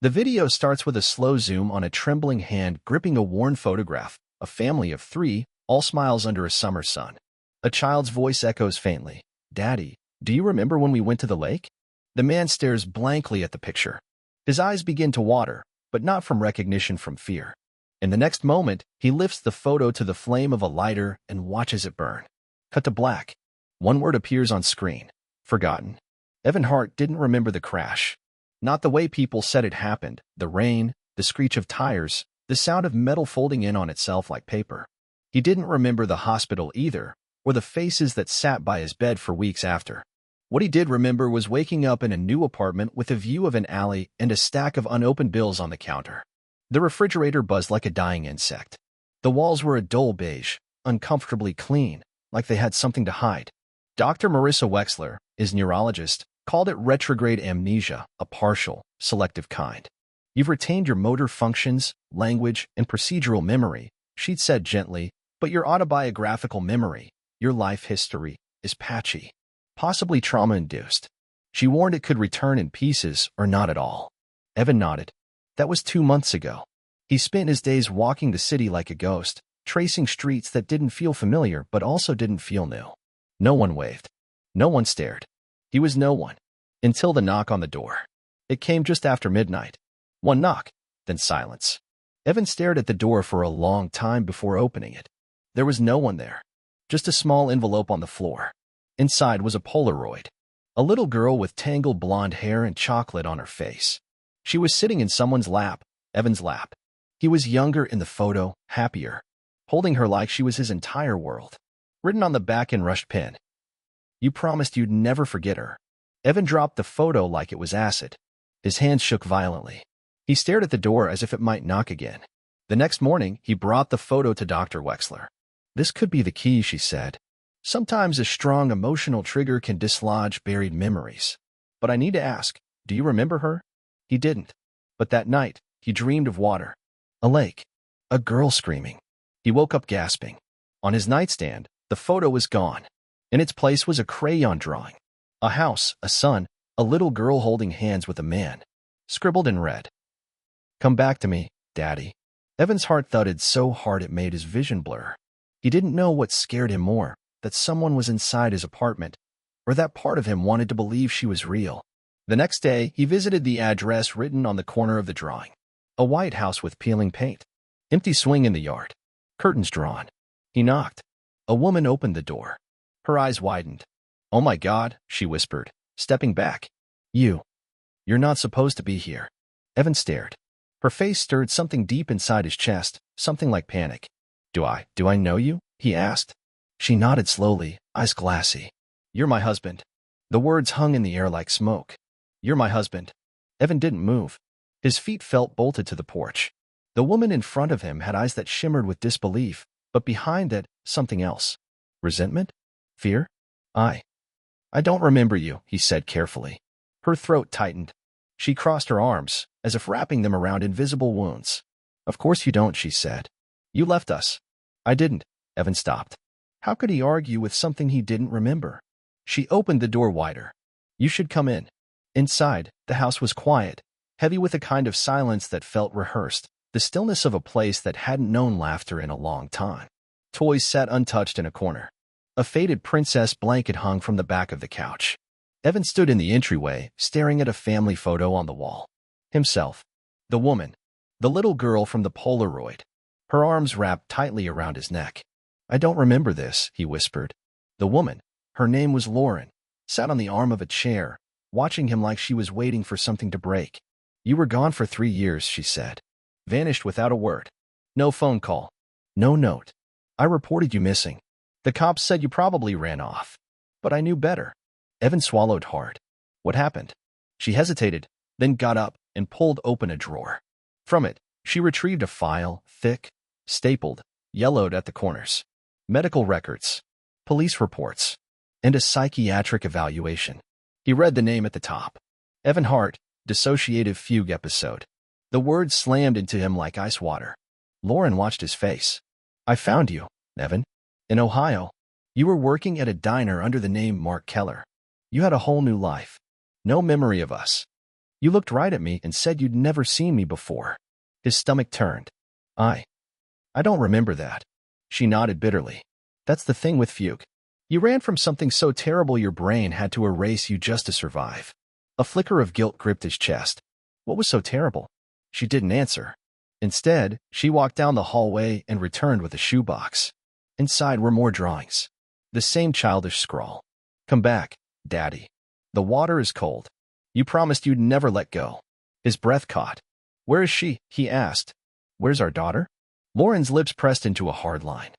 The video starts with a slow zoom on a trembling hand gripping a worn photograph, a family of 3, all smiles under a summer sun. A child's voice echoes faintly, "Daddy, do you remember when we went to the lake?" The man stares blankly at the picture. His eyes begin to water, but not from recognition, from fear. In the next moment, he lifts the photo to the flame of a lighter and watches it burn. Cut to black. One word appears on screen: forgotten. Evan Hart didn't remember the crash. Not the way people said it happened: the rain, the screech of tires, the sound of metal folding in on itself like paper. He didn't remember the hospital either, or the faces that sat by his bed for weeks after. What he did remember was waking up in a new apartment with a view of an alley and a stack of unopened bills on the counter. The refrigerator buzzed like a dying insect. The walls were a dull beige, uncomfortably clean, like they had something to hide. Dr. Marissa Wexler, his neurologist, called it retrograde amnesia, a partial, selective kind. "You've retained your motor functions, language, and procedural memory," she'd said gently, "but your autobiographical memory, your life history, is patchy, possibly trauma-induced." She warned it could return in pieces or not at all. Evan nodded. That was 2 months ago. He spent his days walking the city like a ghost, tracing streets that didn't feel familiar but also didn't feel new. No one waved. No one stared. He was no one. Until the knock on the door. It came just after midnight. One knock, then silence. Evan stared at the door for a long time before opening it. There was no one there. Just a small envelope on the floor. Inside was a Polaroid. A little girl with tangled blonde hair and chocolate on her face. She was sitting in someone's lap, Evan's lap. He was younger in the photo, happier, holding her like she was his entire world. Written on the back in rushed pen: "You promised you'd never forget her." Evan dropped the photo like it was acid. His hands shook violently. He stared at the door as if it might knock again. The next morning, he brought the photo to Dr. Wexler. "This could be the key," she said. "Sometimes a strong emotional trigger can dislodge buried memories. But I need to ask, do you remember her?" He didn't. But that night, he dreamed of water. A lake. A girl screaming. He woke up gasping. On his nightstand, the photo was gone. In its place was a crayon drawing. A house, a sun, a little girl holding hands with a man. Scribbled in red: "Come back to me, Daddy." Evan's heart thudded so hard it made his vision blur. He didn't know what scared him more, that someone was inside his apartment, or that part of him wanted to believe she was real. The next day, he visited the address written on the corner of the drawing. A white house with peeling paint. Empty swing in the yard. Curtains drawn. He knocked. A woman opened the door. Her eyes widened. "Oh my God," she whispered, stepping back. You're not supposed to be here." Evan stared. Her face stirred something deep inside his chest, something like panic. Do I know you?" he asked. She nodded slowly, eyes glassy. "You're my husband." The words hung in the air like smoke. "You're my husband." Evan didn't move. His feet felt bolted to the porch. The woman in front of him had eyes that shimmered with disbelief, but behind that, something else. Resentment? Fear? I don't remember you," he said carefully. Her throat tightened. She crossed her arms, as if wrapping them around invisible wounds. "Of course you don't," she said. "You left us." "I didn't." Evan stopped. How could he argue with something he didn't remember? She opened the door wider. "You should come in." Inside, the house was quiet, heavy with a kind of silence that felt rehearsed, the stillness of a place that hadn't known laughter in a long time. Toys sat untouched in a corner. A faded princess blanket hung from the back of the couch. Evan stood in the entryway, staring at a family photo on the wall. Himself. The woman. The little girl from the Polaroid. Her arms wrapped tightly around his neck. "I don't remember this," he whispered. The woman, her name was Lauren, sat on the arm of a chair, watching him like she was waiting for something to break. "You were gone for 3 years," she said. "Vanished without a word. No phone call. No note. I reported you missing. The cops said you probably ran off. But I knew better." Evan swallowed hard. "What happened?" She hesitated, then got up and pulled open a drawer. From it, she retrieved a file, thick, stapled, yellowed at the corners. Medical records, police reports, and a psychiatric evaluation. He read the name at the top. Evan Hart, dissociative fugue episode. The words slammed into him like ice water. Lauren watched his face. "I found you, Evan. In Ohio. You were working at a diner under the name Mark Keller. You had a whole new life. No memory of us. You looked right at me and said you'd never seen me before. His stomach turned. I don't remember that. She nodded bitterly. That's the thing with Fuke. You ran from something so terrible your brain had to erase you just to survive. A flicker of guilt gripped his chest. What was so terrible? She didn't answer. Instead, she walked down the hallway and returned with a shoebox. Inside were more drawings. The same childish scrawl. Come back, Daddy. The water is cold. You promised you'd never let go. His breath caught. Where is she? He asked. Where's our daughter? Lauren's lips pressed into a hard line.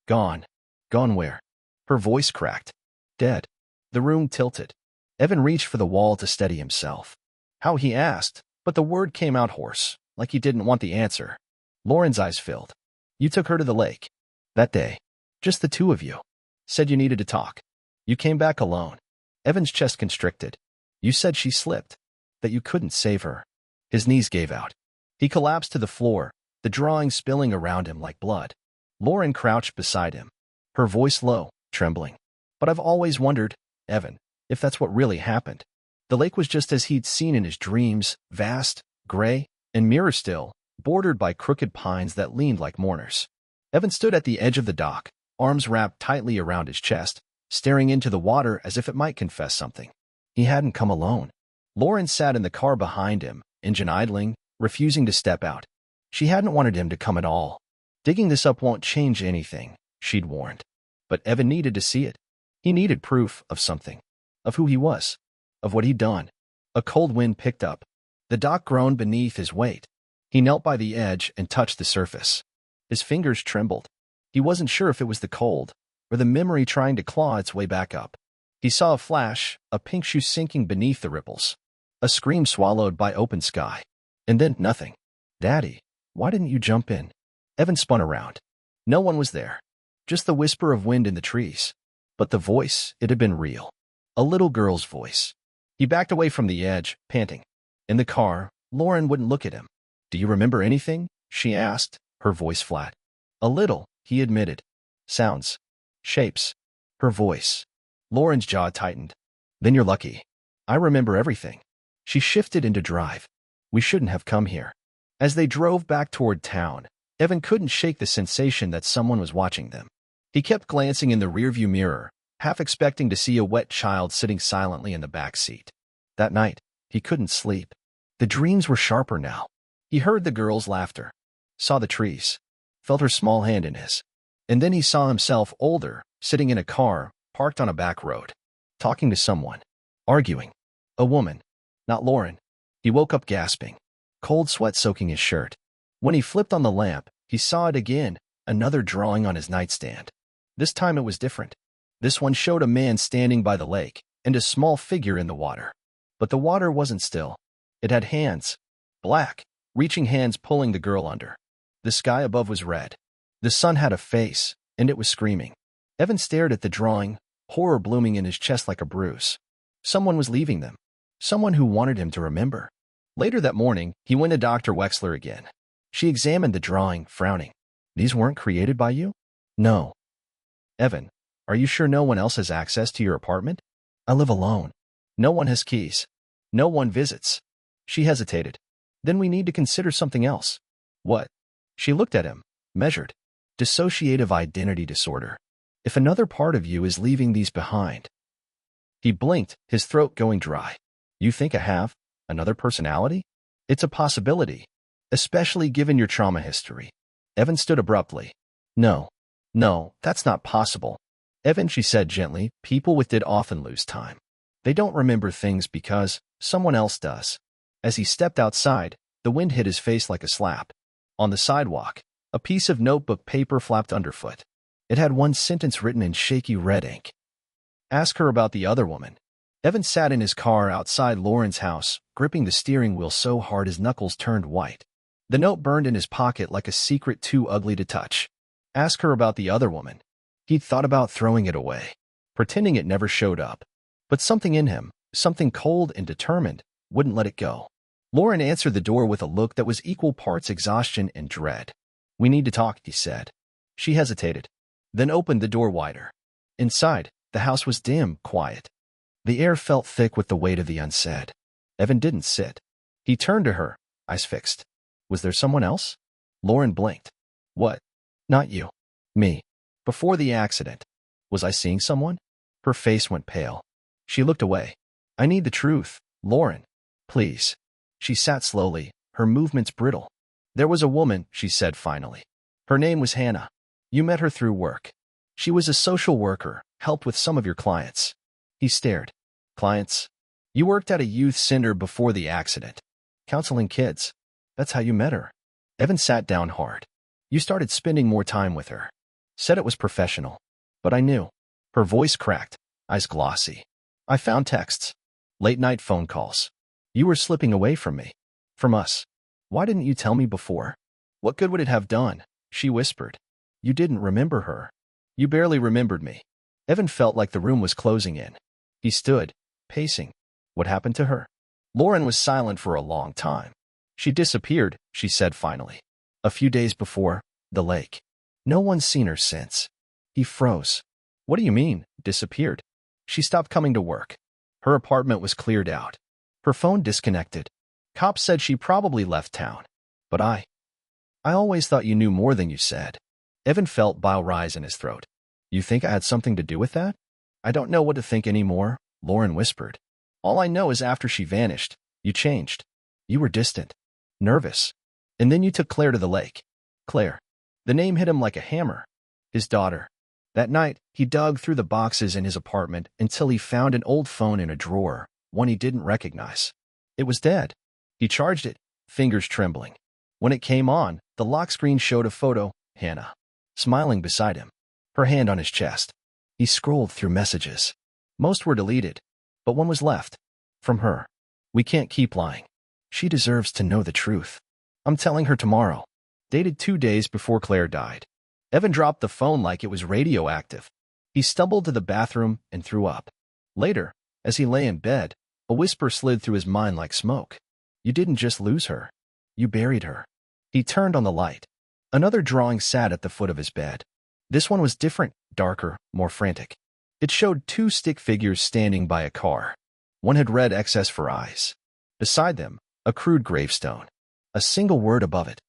Gone. Gone where? Her voice cracked. Dead. The room tilted. Evan reached for the wall to steady himself. How, he asked, but the word came out hoarse, like he didn't want the answer. Lauren's eyes filled. You took her to the lake. That day. Just the two of you. Said you needed to talk. You came back alone. Evan's chest constricted. You said she slipped. That you couldn't save her. His knees gave out. He collapsed to the floor, the drawing spilling around him like blood. Lauren crouched beside him, her voice low, trembling. But I've always wondered, Evan, if that's what really happened. The lake was just as he'd seen in his dreams, vast, gray, and mirror still, bordered by crooked pines that leaned like mourners. Evan stood at the edge of the dock, arms wrapped tightly around his chest, staring into the water as if it might confess something. He hadn't come alone. Lauren sat in the car behind him, engine idling, refusing to step out. She hadn't wanted him to come at all. Digging this up won't change anything, she'd warned. But Evan needed to see it. He needed proof of something. Of who he was. Of what he'd done. A cold wind picked up. The dock groaned beneath his weight. He knelt by the edge and touched the surface. His fingers trembled. He wasn't sure if it was the cold, or the memory trying to claw its way back up. He saw a flash, a pink shoe sinking beneath the ripples. A scream swallowed by open sky. And then nothing. Daddy, why didn't you jump in? Evan spun around. No one was there. Just the whisper of wind in the trees. But the voice, it had been real. A little girl's voice. He backed away from the edge, panting. In the car, Lauren wouldn't look at him. Do you remember anything? She asked, her voice flat. A little, he admitted. Sounds. Shapes. Her voice. Lauren's jaw tightened. Then you're lucky. I remember everything. She shifted into drive. We shouldn't have come here. As they drove back toward town, Evan couldn't shake the sensation that someone was watching them. He kept glancing in the rearview mirror, half expecting to see a wet child sitting silently in the back seat. That night, he couldn't sleep. The dreams were sharper now. He heard the girl's laughter, saw the trees, felt her small hand in his. And then he saw himself older, sitting in a car, parked on a back road, talking to someone, arguing. A woman, not Lauren. He woke up gasping, cold sweat soaking his shirt. When he flipped on the lamp, he saw it again, another drawing on his nightstand. This time it was different. This one showed a man standing by the lake, and a small figure in the water. But the water wasn't still. It had hands. Black, reaching hands pulling the girl under. The sky above was red. The sun had a face, and it was screaming. Evan stared at the drawing, horror blooming in his chest like a bruise. Someone was leaving them. Someone who wanted him to remember. Later that morning, he went to Dr. Wexler again. She examined the drawing, frowning. These weren't created by you? No. Evan, are you sure no one else has access to your apartment? I live alone. No one has keys. No one visits. She hesitated. Then we need to consider something else. What? She looked at him, measured. Dissociative identity disorder. If another part of you is leaving these behind. He blinked, his throat going dry. You think I have another personality? It's a possibility, especially given your trauma history. Evan stood abruptly. No, that's not possible. Evan, she said gently, people with it often lose time. They don't remember things because someone else does. As he stepped outside, the wind hit his face like a slap. On the sidewalk, a piece of notebook paper flapped underfoot. It had one sentence written in shaky red ink. Ask her about the other woman. Evan sat in his car outside Lauren's house, gripping the steering wheel so hard his knuckles turned white. The note burned in his pocket like a secret too ugly to touch. Ask her about the other woman. He'd thought about throwing it away, pretending it never showed up. But something in him, something cold and determined, wouldn't let it go. Lauren answered the door with a look that was equal parts exhaustion and dread. We need to talk, he said. She hesitated, then opened the door wider. Inside, the house was dim, quiet. The air felt thick with the weight of the unsaid. Evan didn't sit. He turned to her, eyes fixed. Was there someone else? Lauren blinked. What? Not you. Me. Before the accident. Was I seeing someone? Her face went pale. She looked away. I need the truth, Lauren. Please. She sat slowly, her movements brittle. There was a woman, she said finally. Her name was Hannah. You met her through work. She was a social worker, helped with some of your clients. He stared. Clients? You worked at a youth center before the accident. Counseling kids. That's how you met her. Evan sat down hard. You started spending more time with her. Said it was professional. But I knew. Her voice cracked, eyes glossy. I found texts. Late-night phone calls. You were slipping away from me. From us. Why didn't you tell me before? What good would it have done? She whispered. You didn't remember her. You barely remembered me. Evan felt like the room was closing in. He stood, pacing. What happened to her? Lauren was silent for a long time. She disappeared, she said finally. A few days before, the lake. No one's seen her since. He froze. What do you mean, disappeared? She stopped coming to work. Her apartment was cleared out. Her phone disconnected. Cops said she probably left town. But I always thought you knew more than you said. Evan felt bile rise in his throat. You think I had something to do with that? I don't know what to think anymore, Lauren whispered. All I know is after she vanished, you changed. You were distant, nervous. And then you took Claire to the lake. Claire. The name hit him like a hammer. His daughter. That night, he dug through the boxes in his apartment until he found an old phone in a drawer, one he didn't recognize. It was dead. He charged it, fingers trembling. When it came on, the lock screen showed a photo, Hannah, smiling beside him, her hand on his chest. He scrolled through messages. Most were deleted, but one was left. From her. We can't keep lying. She deserves to know the truth. I'm telling her tomorrow. Dated 2 days before Claire died. Evan dropped the phone like it was radioactive. He stumbled to the bathroom and threw up. Later, as he lay in bed, a whisper slid through his mind like smoke. You didn't just lose her. You buried her. He turned on the light. Another drawing sat at the foot of his bed. This one was different, darker, more frantic. It showed 2 stick figures standing by a car. One had red excess for eyes. Beside them, a crude gravestone. A single word above it.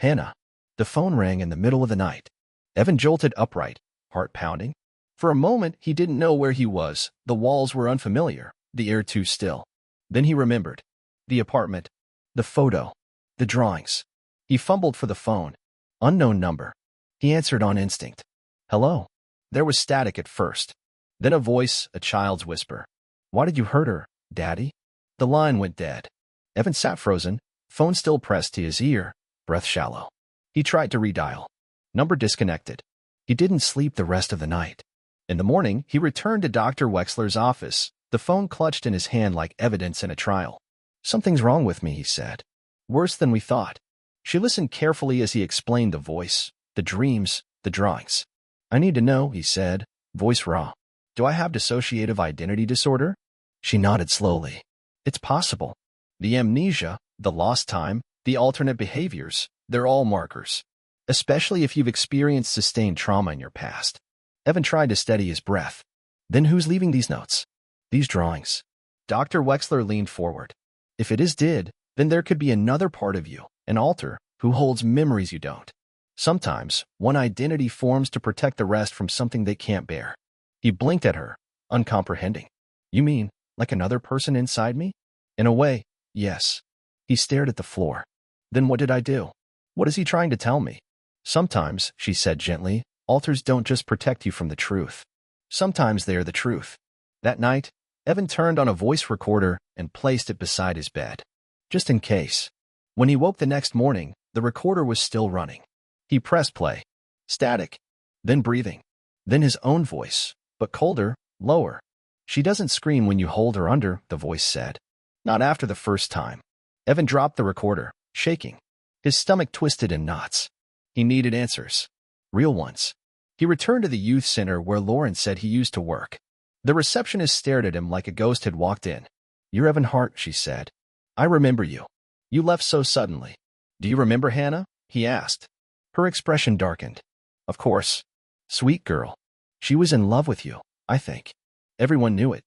Hannah. The phone rang in the middle of the night. Evan jolted upright, heart pounding. For a moment, he didn't know where he was. The walls were unfamiliar, the air too still. Then he remembered. The apartment. The photo. The drawings. He fumbled for the phone. Unknown number. He answered on instinct. Hello. There was static at first. Then a voice, a child's whisper. Why did you hurt her, Daddy? The line went dead. Evan sat frozen, phone still pressed to his ear, breath shallow. He tried to redial. Number disconnected. He didn't sleep the rest of the night. In the morning, he returned to Dr. Wexler's office, the phone clutched in his hand like evidence in a trial. Something's wrong with me, he said. Worse than we thought. She listened carefully as he explained the voice, the dreams, the drawings. I need to know, he said, voice raw. Do I have dissociative identity disorder? She nodded slowly. It's possible. The amnesia, the lost time, the alternate behaviors, they're all markers. Especially if you've experienced sustained trauma in your past. Evan tried to steady his breath. Then who's leaving these notes? These drawings. Dr. Wexler leaned forward. If it is did, then there could be another part of you, an alter, who holds memories you don't. Sometimes, one identity forms to protect the rest from something they can't bear. He blinked at her, uncomprehending. You mean, like another person inside me? In a way, yes. He stared at the floor. Then what did I do? What is he trying to tell me? Sometimes, she said gently, alters don't just protect you from the truth. Sometimes they are the truth. That night, Evan turned on a voice recorder and placed it beside his bed. Just in case. When he woke the next morning, the recorder was still running. He pressed play. Static. Then breathing. Then his own voice, but colder, lower. She doesn't scream when you hold her under, the voice said. Not after the first time. Evan dropped the recorder, shaking. His stomach twisted in knots. He needed answers. Real ones. He returned to the youth center where Lauren said he used to work. The receptionist stared at him like a ghost had walked in. You're Evan Hart, she said. I remember you. You left so suddenly. Do you remember Hannah? He asked. Her expression darkened. Of course. Sweet girl. She was in love with you, I think. Everyone knew it.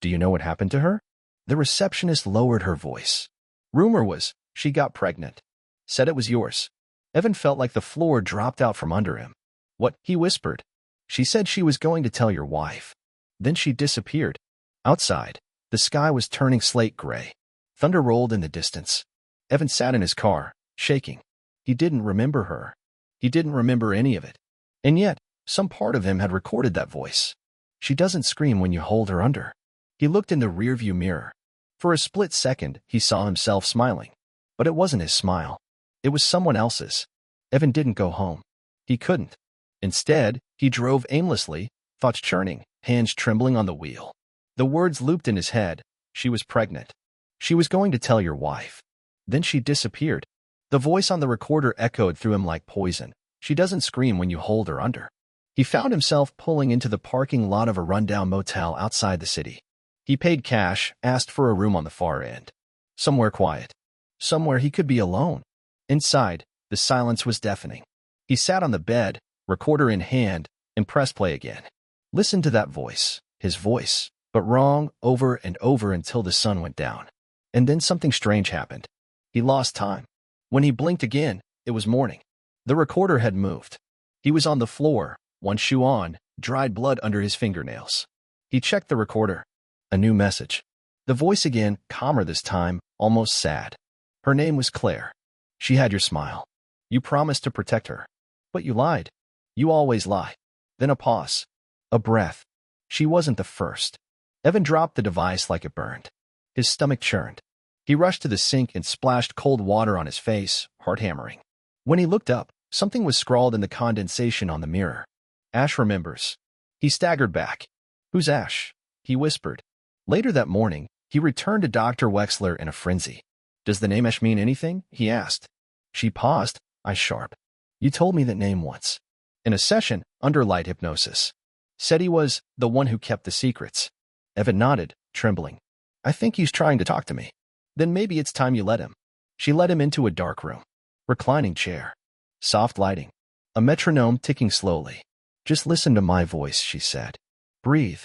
Do you know what happened to her? The receptionist lowered her voice. Rumor was, she got pregnant. Said it was yours. Evan felt like the floor dropped out from under him. What? He whispered. She said she was going to tell your wife. Then she disappeared. Outside, the sky was turning slate gray. Thunder rolled in the distance. Evan sat in his car, shaking. He didn't remember her. He didn't remember any of it. And yet, some part of him had recorded that voice. She doesn't scream when you hold her under. He looked in the rearview mirror. For a split second, he saw himself smiling. But it wasn't his smile. It was someone else's. Evan didn't go home. He couldn't. Instead, he drove aimlessly, thoughts churning, hands trembling on the wheel. The words looped in his head. She was pregnant. She was going to tell your wife. Then she disappeared. The voice on the recorder echoed through him like poison. She doesn't scream when you hold her under. He found himself pulling into the parking lot of a rundown motel outside the city. He paid cash, asked for a room on the far end. Somewhere quiet. Somewhere he could be alone. Inside, the silence was deafening. He sat on the bed, recorder in hand, and pressed play again. Listened to that voice, his voice, but wrong, over and over until the sun went down. And then something strange happened. He lost time. When he blinked again, it was morning. The recorder had moved. He was on the floor, one shoe on, dried blood under his fingernails. He checked the recorder. A new message. The voice again, calmer this time, almost sad. Her name was Claire. She had your smile. You promised to protect her. But you lied. You always lie. Then a pause. A breath. She wasn't the first. Evan dropped the device like it burned. His stomach churned. He rushed to the sink and splashed cold water on his face, heart hammering. When he looked up, something was scrawled in the condensation on the mirror. Ash remembers. He staggered back. Who's Ash? He whispered. Later that morning, he returned to Dr. Wexler in a frenzy. Does the name Ash mean anything? He asked. She paused, eyes sharp. You told me that name once. In a session, under light hypnosis. Said he was the one who kept the secrets. Evan nodded, trembling. I think he's trying to talk to me. Then maybe it's time you let him. She led him into a dark room. Reclining chair. Soft lighting. A metronome ticking slowly. Just listen to my voice, she said. Breathe.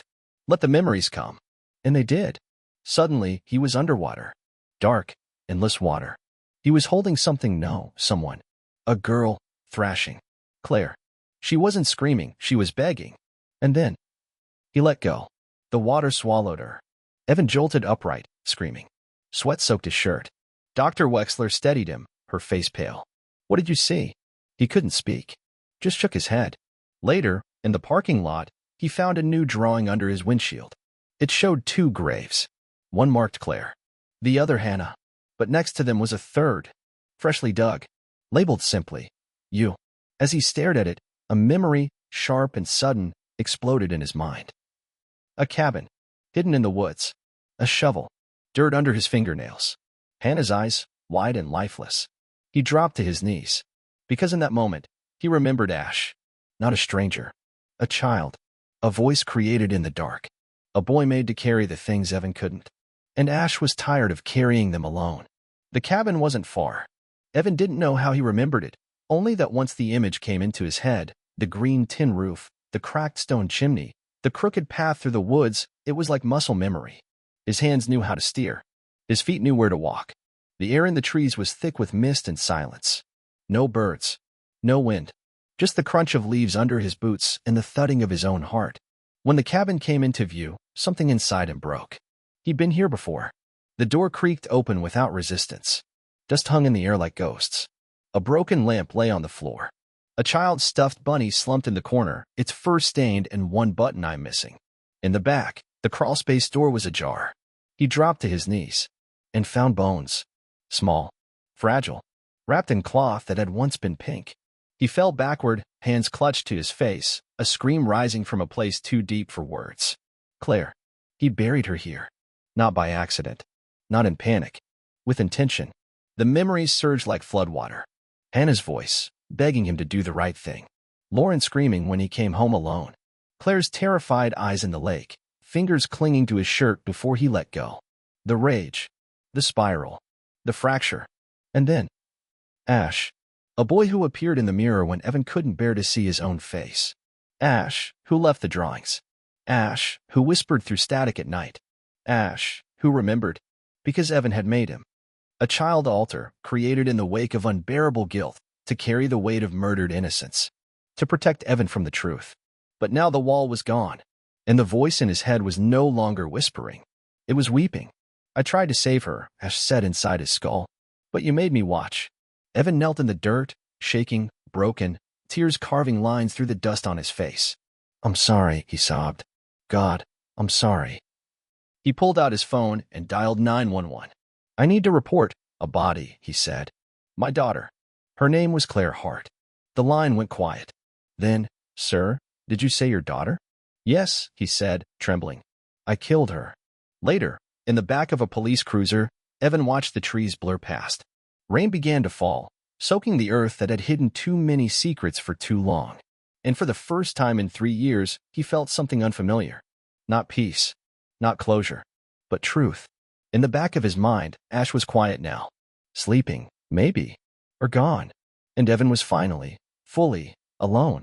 Let the memories come. And they did. Suddenly, he was underwater. Dark, endless water. He was holding something, someone. A girl, thrashing. Claire. She wasn't screaming, she was begging. And then, he let go. The water swallowed her. Evan jolted upright, screaming. Sweat soaked his shirt. Dr. Wexler steadied him, her face pale. What did you see? He couldn't speak. Just shook his head. Later, in the parking lot, he found a new drawing under his windshield. It showed 2 graves. One marked Claire. The other Hannah. But next to them was a third, freshly dug, labeled simply, you. As he stared at it, a memory, sharp and sudden, exploded in his mind. A cabin, hidden in the woods. A shovel, dirt under his fingernails. Hannah's eyes, wide and lifeless. He dropped to his knees. Because in that moment, he remembered Ash. Not a stranger. A child. A voice created in the dark. A boy made to carry the things Evan couldn't. And Ash was tired of carrying them alone. The cabin wasn't far. Evan didn't know how he remembered it, only that once the image came into his head, the green tin roof, the cracked stone chimney, the crooked path through the woods, it was like muscle memory. His hands knew how to steer. His feet knew where to walk. The air in the trees was thick with mist and silence. No birds. No wind. Just the crunch of leaves under his boots and the thudding of his own heart. When the cabin came into view, something inside him broke. He'd been here before. The door creaked open without resistance. Dust hung in the air like ghosts. A broken lamp lay on the floor. A child's stuffed bunny slumped in the corner, its fur stained and one button eye missing. In the back, the crawlspace door was ajar. He dropped to his knees and found bones. Small, fragile, wrapped in cloth that had once been pink. He fell backward, hands clutched to his face, a scream rising from a place too deep for words. Claire. He'd buried her here. Not by accident. Not in panic. With intention. The memories surged like floodwater. Hannah's voice, begging him to do the right thing. Lauren screaming when he came home alone. Claire's terrified eyes in the lake, fingers clinging to his shirt before he let go. The rage. The spiral. The fracture. And then, Ash. A boy who appeared in the mirror when Evan couldn't bear to see his own face. Ash, who left the drawings. Ash, who whispered through static at night. Ash, who remembered. Because Evan had made him. A child altar created in the wake of unbearable guilt to carry the weight of murdered innocence, to protect Evan from the truth. But now the wall was gone, and the voice in his head was no longer whispering. It was weeping. I tried to save her, Ash said inside his skull. But you made me watch. Evan knelt in the dirt, shaking, broken, tears carving lines through the dust on his face. I'm sorry, he sobbed. God, I'm sorry. He pulled out his phone and dialed 911. I need to report a body, he said. My daughter. Her name was Claire Hart. The line went quiet. Then, sir, did you say your daughter? Yes, he said, trembling. I killed her. Later, in the back of a police cruiser, Evan watched the trees blur past. Rain began to fall, soaking the earth that had hidden too many secrets for too long. And for the first time in 3 years, he felt something unfamiliar. Not peace, not closure, but truth. In the back of his mind, Ash was quiet now. Sleeping, maybe, or gone. And Evan was finally, fully, alone.